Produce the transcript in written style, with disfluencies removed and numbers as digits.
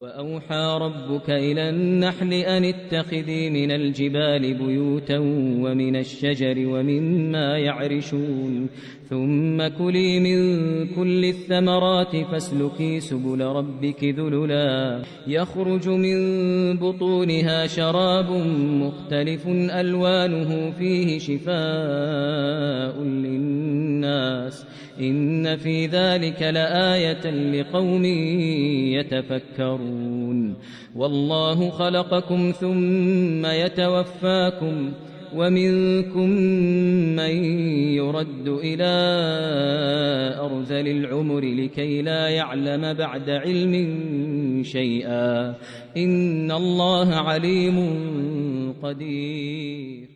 وأوحى ربك إلى النحل أن اتخذي من الجبال بيوتا ومن الشجر ومما يعرشون ثم كلي من كل الثمرات فاسلكي سبل ربك ذللا يخرج من بطونها شراب مختلف ألوانه فيه شفاء للناس إن في ذلك لآية لقوم يتفكرون والله خلقكم ثم يتوفاكم ومنكم من يرد إلى أرذل العمر لكي لا يعلم بعد علم شيئا إن الله عليم قدير.